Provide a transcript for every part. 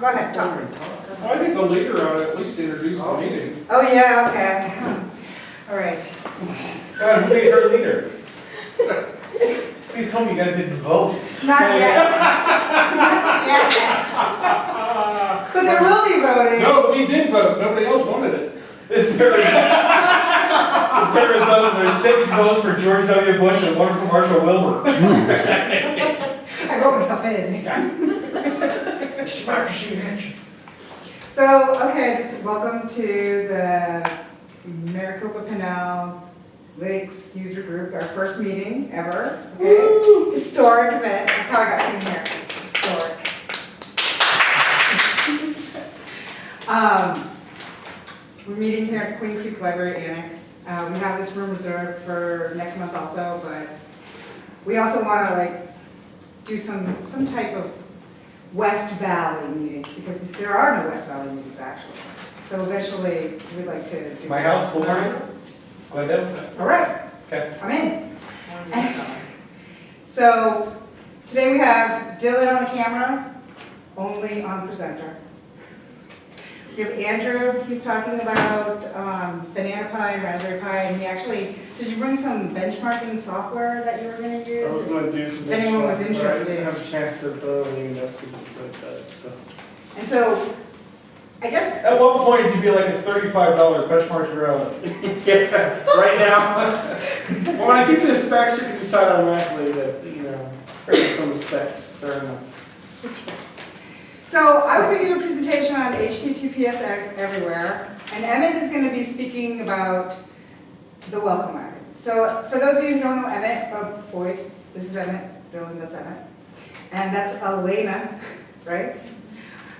Go ahead, talk. I think the leader ought to at least introduce the meeting. Oh, yeah, okay. All right. God, who made her leader? Please tell me you guys didn't vote. Not yet. Not yet. But there will be voting. No, we did vote. Nobody else wanted it. This Arizona, there's 6 votes for George W. Bush and 1 for Marcia Wilbur. I wrote myself in. It's democracy in action. So, okay, welcome to the Maricopa Pinal Lakes User Group, our first meeting ever. Okay? Woo! Historic event. That's how I got in here. It's historic. We're meeting here at the Queen Creek Library Annex. We have this room reserved for next month also, but we also want to do some type of West Valley meeting, because there are no West Valley meetings actually. So eventually we'd like to do My house, full party? Glendale? All right, Okay. I'm in. So today we have Dylan on the camera, only on the presenter. We have Andrew, he's talking about banana pie and raspberry pie, and he actually, did you bring some benchmarking software that you were going to use? I was going to do some If anyone was benchmarking, but I interested. didn't have a chance to thoroughly investigate what it does. So. And so, I guess, At what point do you be like, it's $35, benchmark your own? Yeah, right now. Well, when I give you the specs, you can decide automatically that, based on the specs, fair enough. so I was going to give a presentation on HTTPS everywhere, and Emmett is going to be speaking about the welcome wagon. So for those of you who don't know Emmett, Boyd, this is Emmett, Dylan, that's Emmett, and that's Elena, right?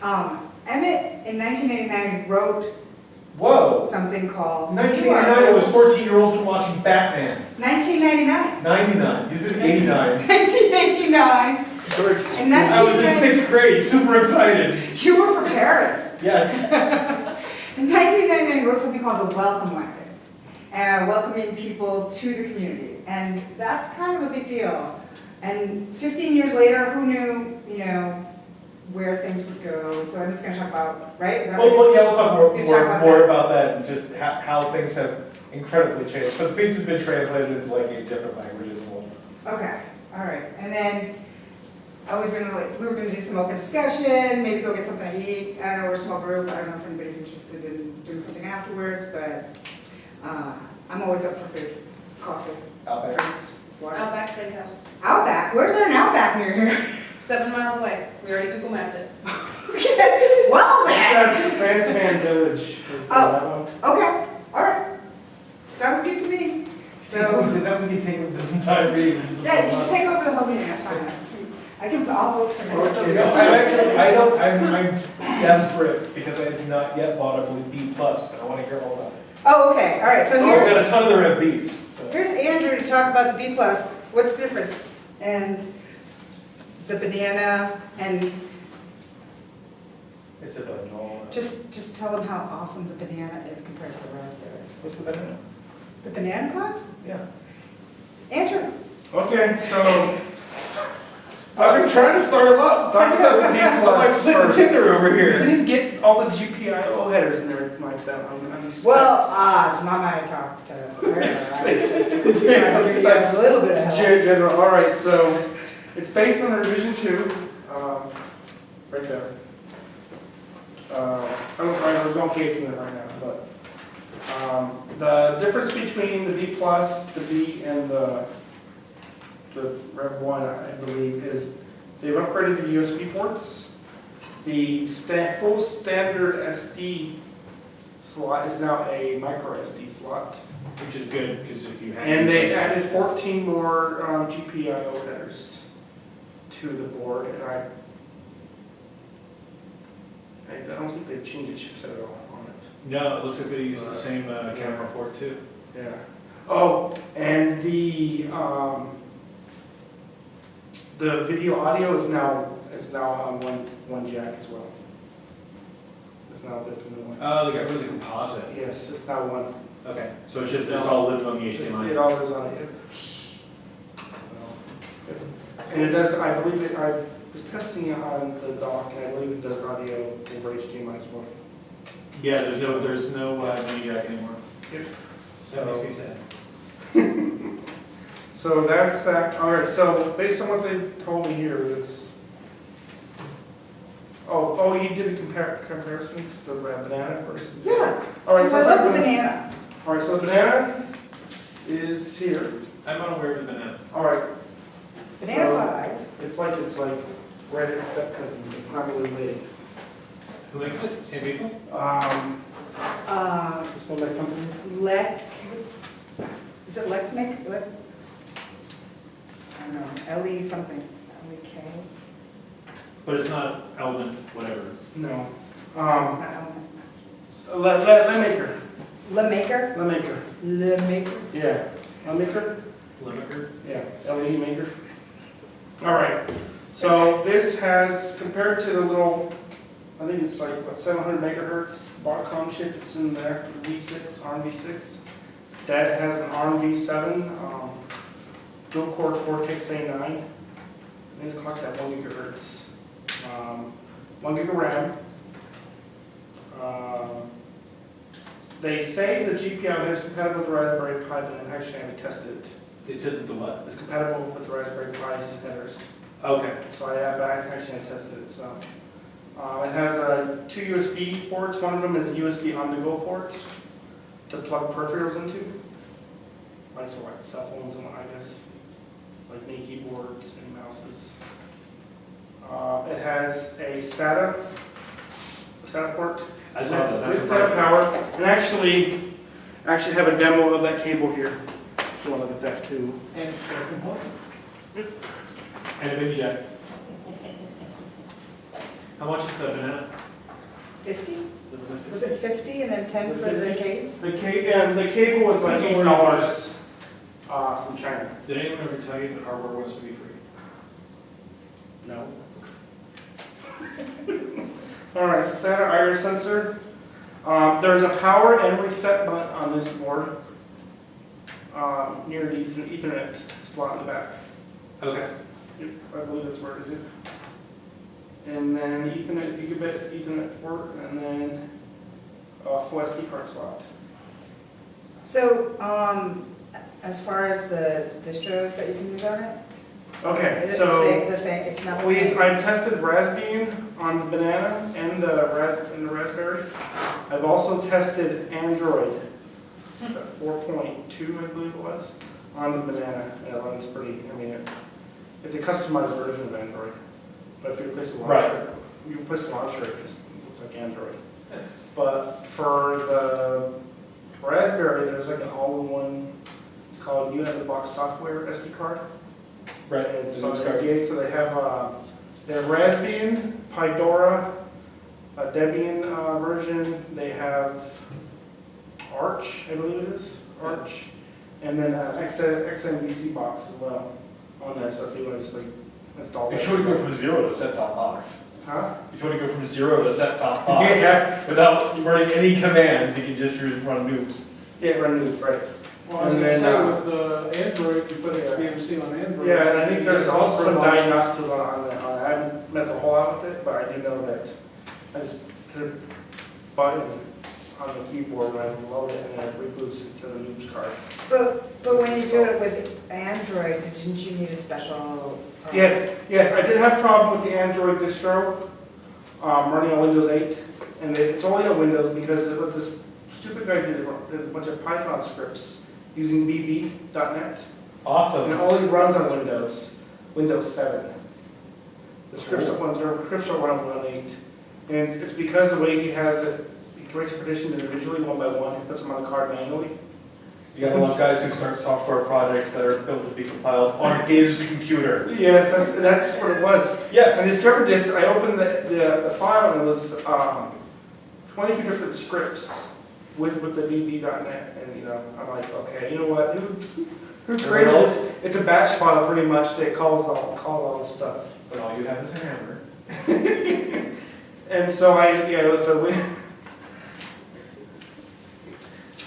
Emmett in 1989 wrote Whoa. something called 1989, it was 14-year-olds and watching Batman. 1999. 99, you said 89. 1989. In I was in 6th grade, super excited. You were preparing. Yes. In 1999, wrote something called the Welcome Wagon, welcoming people to the community, and that's kind of a big deal. And 15 years later, who knew, where things would go? So I'm just going to talk about, right? Is that Well, right? yeah, we'll talk You talk about more that. about that and just how things have incredibly changed. But the piece has been translated into like 8 different languages and whatnot. Okay, all right. And then I was going to we were going to do some open discussion, maybe go get something to eat. I don't know, we're a small group. I don't know if anybody's interested in doing something afterwards, but I'm always up for food, coffee, Outback. drinks, water. Outback Steakhouse, Outback? Where's there an Outback near here? 7 miles away. We already Google mapped it. Okay, well It's then. at Santan Village. Oh. Okay, all right. Sounds good to me. So, So, did that we can take over this entire meeting? This is the yeah, you fun just part. take over the whole meeting, that's fine. I'll vote for next Okay. No, vote. I'm desperate because I have not yet bought a B+, but I want to hear all about it. Oh, okay, all right, so I've got a here's, ton of their Bs, so. here's Andrew to talk about the B+, what's the difference? And the banana, and I said, no. just tell them how awesome the banana is compared to the raspberry. What's the banana? The banana club? Yeah. Andrew? Okay, so I've been trying to start them up. talk about the B I'm like plus flipping first. Tinder over You here. didn't get all the GPIO headers and everything like that on these specs. Well, it's not my talk to her. Yeah, A little bit of It's help. general. All right, so it's based on revision 2, right there. There's no case in it right now, but the difference between the B+, the B, and the Rev 1, I believe, is they've upgraded the USB ports. The full standard SD slot is now a micro SD slot. Which is good, because if you have. And they added 14 more GPIO headers to the board, and I don't think they've changed the chipset at all on it. No, it looks like they use the same camera port too. Yeah. Oh, and the video audio is now on one jack as well. It's now built into one. Oh, they got rid of the composite. Yes, it's now one. Okay, so it's all lived on the It HDMI. all lives on it. And it does, I believe was testing it on the dock, and I believe it does audio over HDMI as well. Yeah, there's no mini jack anymore. Yep. That makes me sad. So that's that. All right, so based on what they told me here, it's, oh, you did the comparisons, the banana versus. Yeah, All right, because so I it's love the like banana. all right, so the banana is here. I'm unaware of the banana. All right, Banana So- pie. it's like right at step cousin. It's not really related. Who makes it? Same people? It's not that company. Lek, is it Lex make, I don't know, L-E something, L-E-K? But it's not Element, whatever. No. It's not Element. So Lemaker. Le Maker? Lemaker. Le Maker? Yeah. Lemaker. Limiter? Yeah. LE maker. All right. So this has, compared to the little, I think it's like, what, 700 megahertz Broadcom chip that's in there, V6, ARM V6. That has an ARM V7, dual core Cortex A9. And it's clocked at 1 gigahertz. 1 gig of RAM. They say the GPIO is compatible with the Raspberry Pi, but I actually haven't tested it. It said that the what? It's compatible with the Raspberry Pi's headers. Okay. So I actually haven't tested it. So it has two USB ports. One of them is a USB on-the-go port to plug peripherals into, like so like cell phones and what I guess, like mini keyboards and mouses. It has a SATA port. I saw that. That's With SATA power. And actually have a demo of that cable here. If you want to look at that too. And And a baby jack. How much is the banana? 50? Was it Was it 50 and then 10 for the case? The cable was like $8 from China. Did anyone ever tell you that hardware was to be free? No. All right, so SATA iris sensor. There's a power and reset button on this board near the Ethernet slot in the back. Okay. Yep, I believe that's where it is. And then Ethernet is gigabit Ethernet port, and then full SD card slot. So, as far as the distros that you can use on it? Okay, Is it so the same, it's not the same? I've tested Raspbian on the banana and the Raspberry. I've also tested Android at 4.2, I believe it was, on the banana, and it runs pretty, it's a customized version of Android. But if you replace the launcher, it just looks like Android. Yes. But for the Raspberry, there's like an all-in-one, it's called unit-in-the-box software SD card. Right. And so they have Raspbian, Pydora, a Debian version. They have Arch, I believe it is, Arch, and then XMVC box as well on there. So if you want to just like install that. If you want to go from 0 to set-top box. Huh? If you want to go from 0 to set-top box. Yeah. Without running any commands, you can just run nukes. Yeah, run news, right. well, I was And gonna then, say with the Android, you put XBMC on Android. Yeah, and I think there's also some dialogue. diagnostics on that. I haven't messed a whole lot with it, but I do know that I just put a button on the keyboard when I load it, and then it reboots it to the news card. But when you do it with Android, didn't you need a special? Yes, I did have a problem with the Android distro running on Windows 8, and it's only on Windows because of what this stupid guy did a bunch of Python scripts using VB.NET, and Awesome. it only runs on Windows 7. The scripts don't run on Windows 8, and it's because the way he has it, he creates partitions individually, one by one, he puts them on the card manually. You got a lot of guys who start software projects that are built to be compiled on his computer. Yes, that's what it was. Yeah. I discovered this, I opened the file and it was 22 different scripts with the VB.NET, and I'm like, okay, you know what, who created this? It's a batch file pretty much that calls all the stuff. But all you have is a hammer. And so it was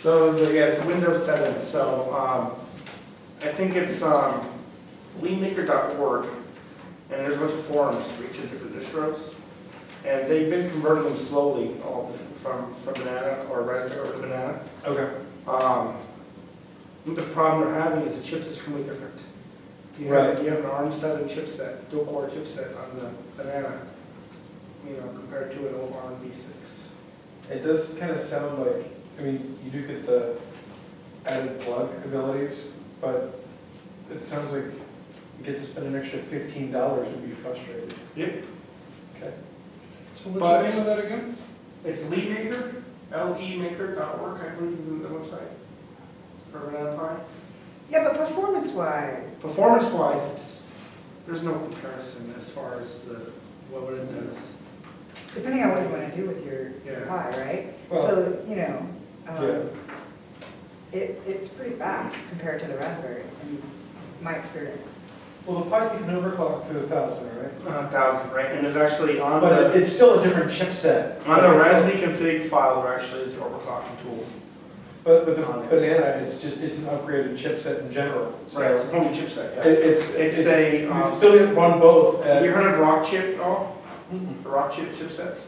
it's Windows 7, so I think it's leanmaker.org And there's a bunch of forums for each of the different distros. And they've been converting them slowly, all from banana or raspberry over to banana. Okay. The problem they're having is the chipset's completely different. You have an ARM7 chipset, dual core chipset on the banana, compared to an old ARM V6. It does kind of sound like, I mean, you do get the added plug abilities, but it sounds like you get to spend an extra $15 and be frustrated. Yep. Okay. So what's the name of that again? It's LeMaker, lemaker.org, I believe is the website for Banana Pi. Yeah, but performance-wise, Performance-wise, there's no comparison as far as what it does. depending on what you want to do with your Yeah. Pi, right? Well, So, yeah. it's pretty fast compared to the Raspberry, in my experience. Well, the Pi you can overclock to 1,000, right? 1,000, right? And there's actually on But it's still a different chipset. on the Raspberry config file, there actually is the overclocking tool. But the banana, it's an upgraded chipset in general. So Right, it's a homey chipset, yeah. It's a, you still get one both at. You heard of Rock Chip at all? Mm-mm. The Rock Chip chipset?